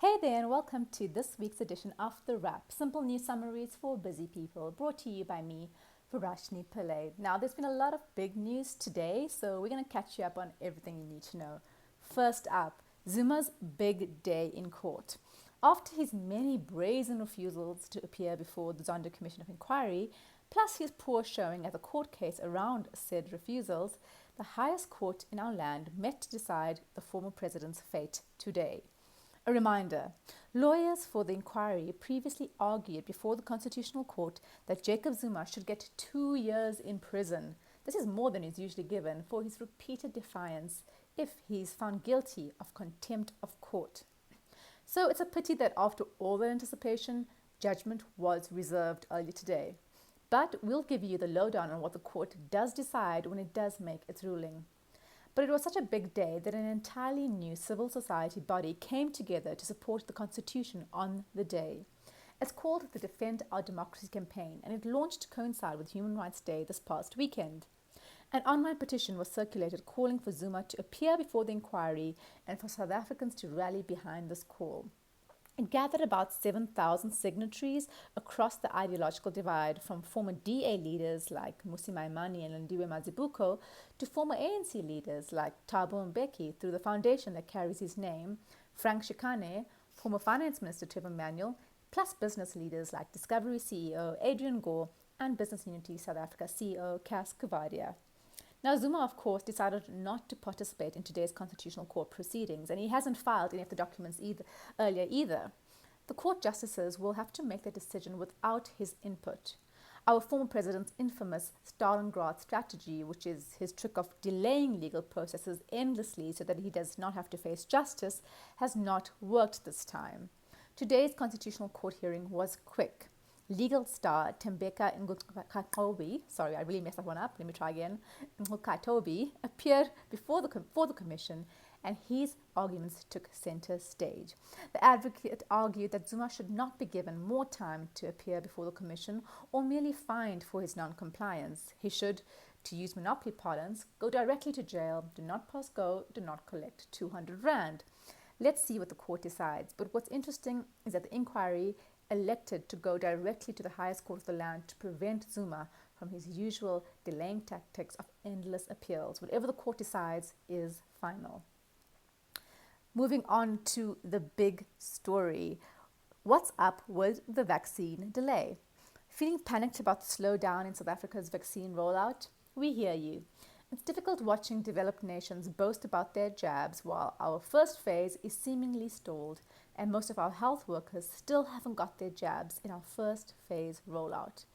Hey there, and welcome to this week's edition of The Wrap. Simple news summaries for busy people, brought to you by me, Verashni Pillay. Now, there's been a lot of big news today, so we're going to catch you up on everything you need to know. First up, Zuma's big day in court. After his many brazen refusals to appear before the Zondo Commission of Inquiry, plus his poor showing at the court case around said refusals, the highest court in our land met to decide the former president's fate today. A reminder, lawyers for the inquiry previously argued before the Constitutional Court that Jacob Zuma should get 2 years in prison. This is more than is usually given for his repeated defiance if he is found guilty of contempt of court. So it's a pity that after all the anticipation, judgment was reserved earlier today. But we'll give you the lowdown on what the court does decide when it does make its ruling. But it was such a big day that an entirely new civil society body came together to support the Constitution on the day. It's called the Defend Our Democracy campaign, and it launched to coincide with Human Rights Day this past weekend. An online petition was circulated calling for Zuma to appear before the inquiry and for South Africans to rally behind this call. It gathered about 7,000 signatories across the ideological divide, from former DA leaders like Mmusi Maimane and Lindiwe Mazibuko to former ANC leaders like Thabo Mbeki through the foundation that carries his name, Frank Shikane, former Finance Minister Trevor Manuel, plus business leaders like Discovery CEO Adrian Gore and Business Unity South Africa CEO Cas Kuvadia. Now, Zuma, of course, decided not to participate in today's Constitutional Court proceedings, and he hasn't filed any of the documents earlier either. The court justices will have to make their decision without his input. Our former president's infamous Stalingrad strategy, which is his trick of delaying legal processes endlessly so that he does not have to face justice, has not worked this time. Today's Constitutional Court hearing was quick. Legal star Tembeka Ngukatobi, sorry, I really messed that one up, let me try again, Ngukatobi appeared before the commission, and his arguments took center stage. The advocate argued that Zuma should not be given more time to appear before the commission or merely fined for his non-compliance. He should, to use monopoly parlance, go directly to jail, do not pass go, do not collect 200 rand. Let's see what the court decides. But what's interesting is that the inquiry elected to go directly to the highest court of the land to prevent Zuma from his usual delaying tactics of endless appeals. Whatever the court decides is final. Moving on to the big story. What's up with the vaccine delay? Feeling panicked about the slowdown in South Africa's vaccine rollout? We hear you. It's difficult watching developed nations boast about their jabs while our first phase is seemingly stalled, and most of our health workers still haven't got their jabs in our first phase rollout.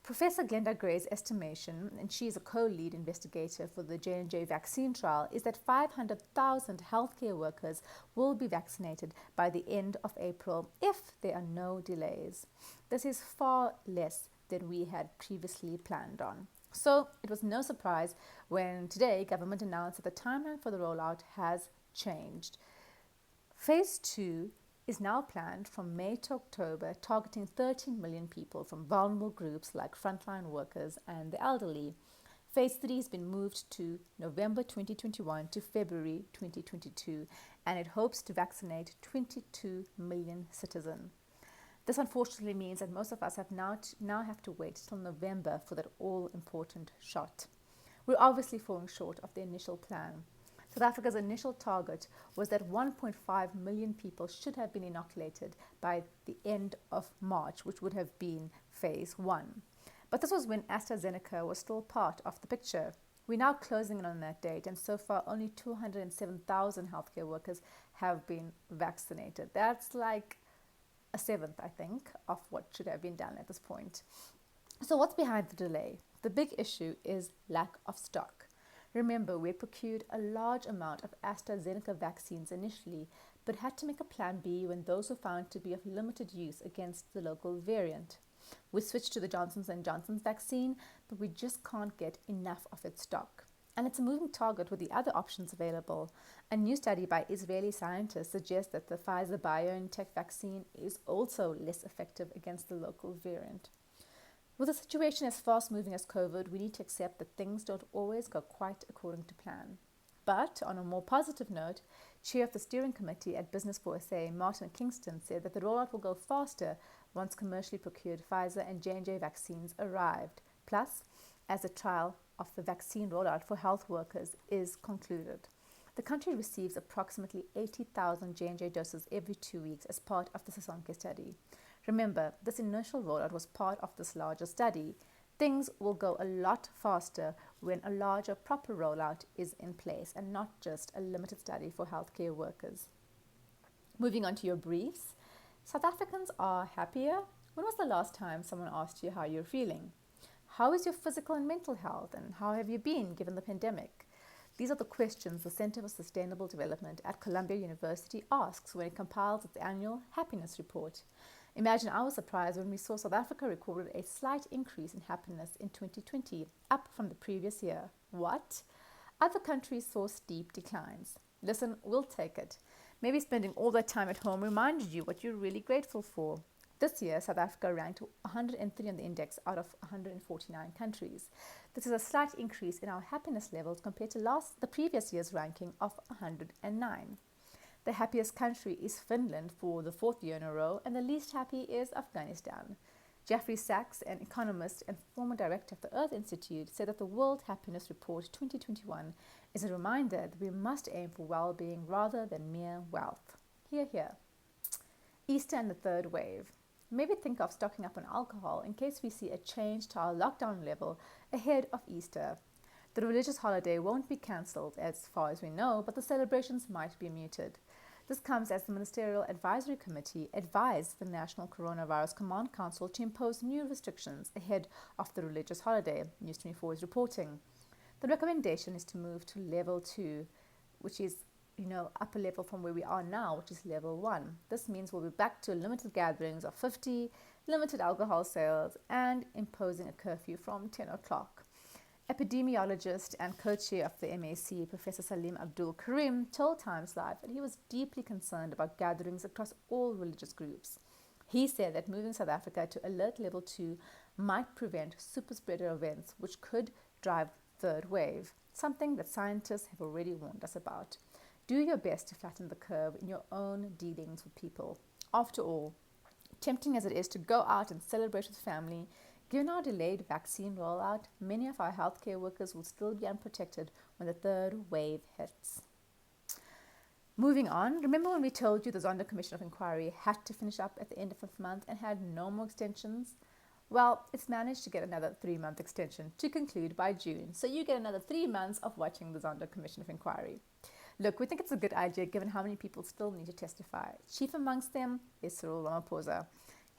Professor Glenda Gray's estimation, and she is a co-lead investigator for the J&J vaccine trial, is that 500,000 healthcare workers will be vaccinated by the end of April if there are no delays. This is far less than we had previously planned on. So it was no surprise when today government announced that the timeline for the rollout has changed. Phase 2 is now planned from May to October, targeting 13 million people from vulnerable groups like frontline workers and the elderly. Phase 3 has been moved to November 2021 to February 2022, and it hopes to vaccinate 22 million citizens. This unfortunately means that most of us have now have to wait till November for that all-important shot. We're obviously falling short of the initial plan. South Africa's initial target was that 1.5 million people should have been inoculated by the end of March, which would have been phase 1. But this was when AstraZeneca was still part of the picture. We're now closing in on that date, and so far only 207,000 healthcare workers have been vaccinated. That's like a seventh, I think, of what should have been done at this point. So what's behind the delay? The big issue is lack of stock. Remember, we procured a large amount of AstraZeneca vaccines initially, but had to make a plan B when those were found to be of limited use against the local variant. We switched to the Johnson & Johnson's vaccine, but we just can't get enough of its stock. And it's a moving target with the other options available. A new study by Israeli scientists suggests that the Pfizer-BioNTech vaccine is also less effective against the local variant. With a situation as fast-moving as COVID, we need to accept that things don't always go quite according to plan. But on a more positive note, Chair of the steering committee at Business for SA, Martin Kingston, said that the rollout will go faster once commercially procured Pfizer and J&J vaccines arrived. Plus, as the trial of the vaccine rollout for health workers is concluded. The country receives approximately 80,000 J&J doses every 2 weeks as part of the Sisonke study. Remember, this initial rollout was part of this larger study. Things will go a lot faster when a larger, proper rollout is in place and not just a limited study for healthcare workers. Moving on to your briefs. South Africans are happier. When was the last time someone asked you how you're feeling? How is your physical and mental health, and how have you been given the pandemic? These are the questions the Center for Sustainable Development at Columbia University asks when it compiles its annual happiness report. Imagine I was surprised when we saw South Africa recorded a slight increase in happiness in 2020, up from the previous year. What? Other countries saw steep declines. Listen, we'll take it. Maybe spending all that time at home reminded you what you're really grateful for. This year, South Africa ranked 103 on the index out of 149 countries. This is a slight increase in our happiness levels compared to the previous year's ranking of 109. The happiest country is Finland for the 4th year in a row, and the least happy is Afghanistan. Jeffrey Sachs, an economist and former director of the Earth Institute, said that the World Happiness Report 2021 is a reminder that we must aim for well-being rather than mere wealth. Hear, hear. Easter and the third wave. Maybe think of stocking up on alcohol in case we see a change to our lockdown level ahead of Easter. The religious holiday won't be cancelled as far as we know, but the celebrations might be muted. This comes as the Ministerial Advisory Committee advised the National Coronavirus Command Council to impose new restrictions ahead of the religious holiday, News 24 is reporting. The recommendation is to move to level 2, which is upper level from where we are now, which is level 1. This means we'll be back to limited gatherings of 50, limited alcohol sales, and imposing a curfew from 10 o'clock. Epidemiologist and co-chair of the MAC, Professor Salim Abdul Karim, told Times Live that he was deeply concerned about gatherings across all religious groups. He said that moving South Africa to alert level 2 might prevent super spreader events, which could drive third wave, something that scientists have already warned us about. Do your best to flatten the curve in your own dealings with people. After all, tempting as it is to go out and celebrate with family, given our delayed vaccine rollout, many of our healthcare workers will still be unprotected when the third wave hits. Moving on, remember when we told you the Zondo Commission of Inquiry had to finish up at the end of the month and had no more extensions? Well, it's managed to get another 3-month extension to conclude by June, so you get another 3 months of watching the Zondo Commission of Inquiry. Look, we think it's a good idea given how many people still need to testify. Chief amongst them is Cyril Ramaphosa.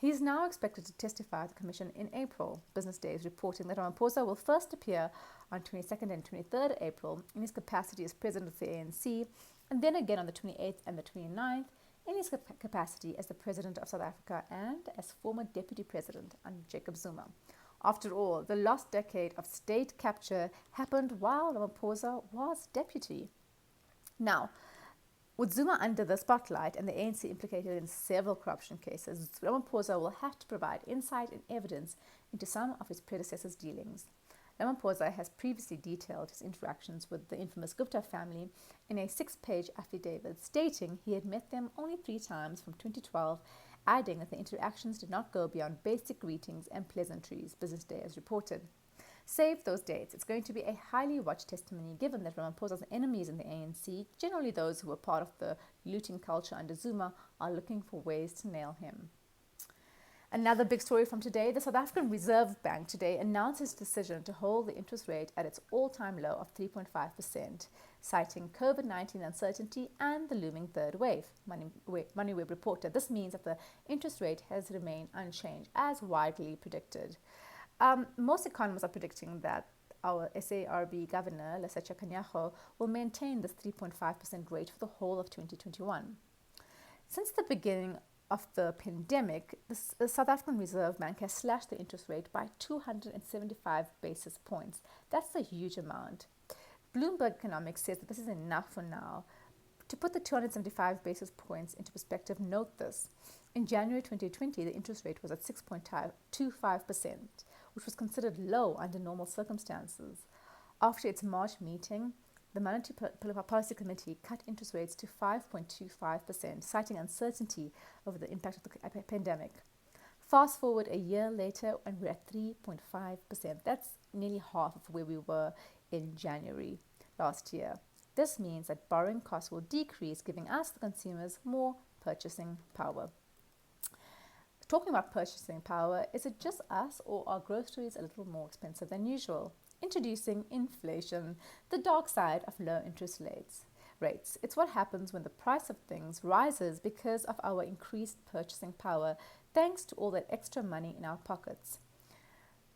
He is now expected to testify at the Commission in April. Business Day is reporting that Ramaphosa will first appear on 22nd and 23rd April in his capacity as President of the ANC, and then again on the 28th and the 29th in his capacity as the President of South Africa and as former Deputy President under Jacob Zuma. After all, the last decade of state capture happened while Ramaphosa was deputy. Now, with Zuma under the spotlight and the ANC implicated in several corruption cases, Ramaphosa will have to provide insight and evidence into some of his predecessors' dealings. Ramaphosa has previously detailed his interactions with the infamous Gupta family in a 6-page affidavit stating he had met them only 3 times from 2012, adding that the interactions did not go beyond basic greetings and pleasantries, Business Day has reported. Save those dates. It's going to be a highly watched testimony given that Ramaphosa's enemies in the ANC, generally those who were part of the looting culture under Zuma, are looking for ways to nail him. Another big story from today, the South African Reserve Bank today announced its decision to hold the interest rate at its all-time low of 3.5%, citing COVID-19 uncertainty and the looming third wave. MoneyWeb reported this means that the interest rate has remained unchanged as widely predicted. Most economists are predicting that our SARB governor, Lesetja Kganyago, will maintain this 3.5% rate for the whole of 2021. Since the beginning of the pandemic, the South African Reserve Bank has slashed the interest rate by 275 basis points. That's a huge amount. Bloomberg Economics says that this is enough for now. To put the 275 basis points into perspective, note this. In January 2020, the interest rate was at 6.25%, which was considered low under normal circumstances. After its March meeting, the Monetary Policy Committee cut interest rates to 5.25%, citing uncertainty over the impact of the pandemic. Fast forward a year later and we're at 3.5%. That's nearly half of where we were in January last year. This means that borrowing costs will decrease, giving us, the consumers, more purchasing power. Talking about purchasing power, is it just us or are groceries a little more expensive than usual? Introducing inflation, the dark side of low interest rates. It's what happens when the price of things rises because of our increased purchasing power, thanks to all that extra money in our pockets.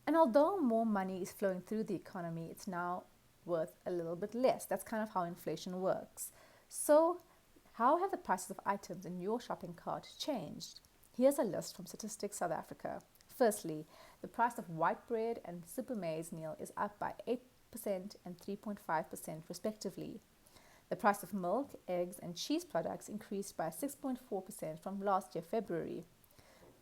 And although more money is flowing through the economy, it's now worth a little bit less. That's kind of how inflation works. So, how have the prices of items in your shopping cart changed? Here's a list from Statistics South Africa. Firstly, the price of white bread and super maize meal is up by 8% and 3.5% respectively. The price of milk, eggs and cheese products increased by 6.4% from last year, February.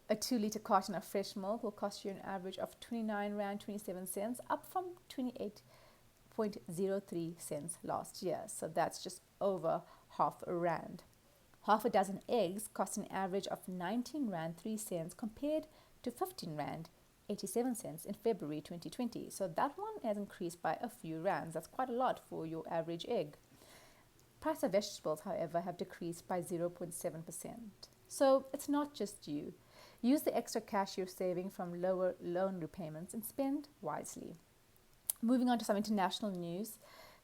A 2-litre carton of fresh milk will cost you an average of 29 Rand 27 cents, up from 28.03 cents last year. So that's just over half a rand. Half a dozen eggs cost an average of 19 Rand 3 cents compared to 15 Rand 87 cents in February 2020. So that one has increased by a few rands. That's quite a lot for your average egg. Price of vegetables, however, have decreased by 0.7%. So it's not just you. Use the extra cash you're saving from lower loan repayments and spend wisely. Moving on to some international news.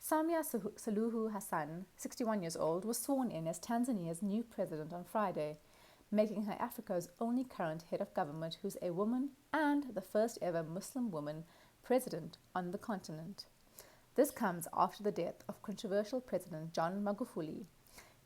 Samia Suluhu Hassan, 61 years old, was sworn in as Tanzania's new president on Friday, making her Africa's only current head of government who's a woman and the first ever Muslim woman president on the continent. This comes after the death of controversial President John Magufuli.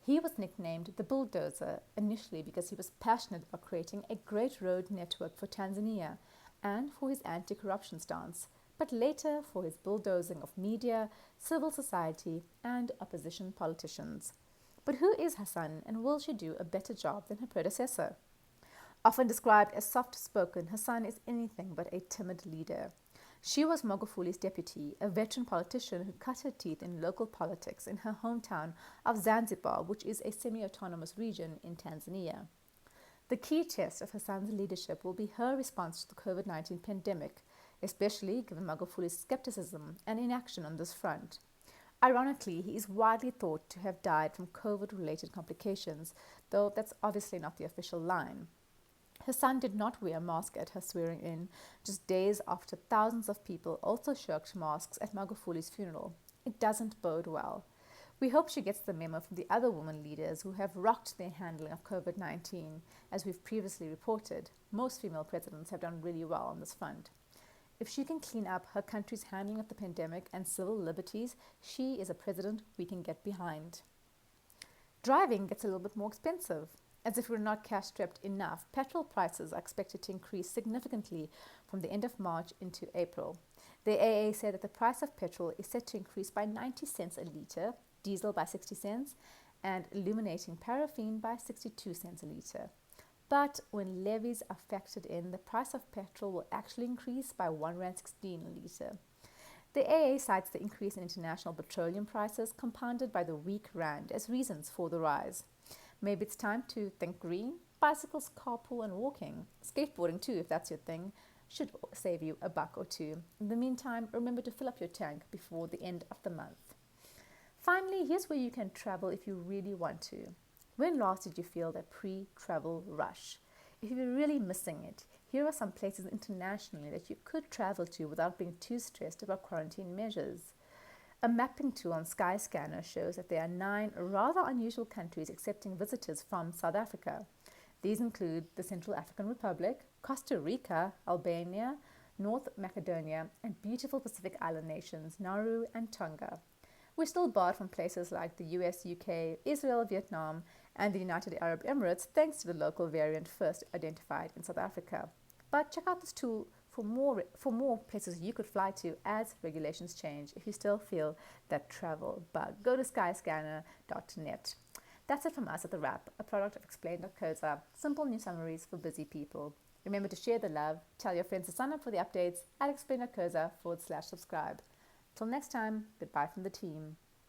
He was nicknamed the bulldozer initially because he was passionate about creating a great road network for Tanzania and for his anti-corruption stance, but later for his bulldozing of media, civil society, and opposition politicians. But who is Hassan, and will she do a better job than her predecessor? Often described as soft-spoken, Hassan is anything but a timid leader. She was Magufuli's deputy, a veteran politician who cut her teeth in local politics in her hometown of Zanzibar, which is a semi-autonomous region in Tanzania. The key test of Hassan's leadership will be her response to the COVID-19 pandemic, especially given Magufuli's skepticism and inaction on this front. Ironically, he is widely thought to have died from COVID-related complications, though that's obviously not the official line. Hassan did not wear a mask at her swearing in, just days after thousands of people also shirked masks at Magufuli's funeral. It doesn't bode well. We hope she gets the memo from the other women leaders who have rocked their handling of COVID-19. As we've previously reported, most female presidents have done really well on this front. If she can clean up her country's handling of the pandemic and civil liberties, she is a president we can get behind. Driving gets a little bit more expensive. As if we're not cash-strapped enough, petrol prices are expected to increase significantly from the end of March into April. The AA said that the price of petrol is set to increase by 90 cents a litre, diesel by 60 cents, and illuminating paraffin by 62 cents a litre. But when levies are factored in, the price of petrol will actually increase by 1 Rand 16 a litre. The AA cites the increase in international petroleum prices compounded by the weak rand as reasons for the rise. Maybe it's time to think green. Bicycles, carpool and walking. Skateboarding too, if that's your thing, should save you a buck or two. In the meantime, remember to fill up your tank before the end of the month. Finally, here's where you can travel if you really want to. When last did you feel that pre-travel rush? If you're really missing it, here are some places internationally that you could travel to without being too stressed about quarantine measures. A mapping tool on Skyscanner shows that there are 9 rather unusual countries accepting visitors from South Africa. These include the Central African Republic, Costa Rica, Albania, North Macedonia, and beautiful Pacific Island nations Nauru and Tonga. We're still barred from places like the US, UK, Israel, Vietnam, and the United Arab Emirates thanks to the local variant first identified in South Africa. But check out this tool for more places you could fly to as regulations change if you still feel that travel bug. Go to skyscanner.net. That's it from us at The Wrap, a product of Explain.co.za, simple news summaries for busy people. Remember to share the love, tell your friends to sign up for the updates at explain.co.za/subscribe. Till next time, goodbye from the team.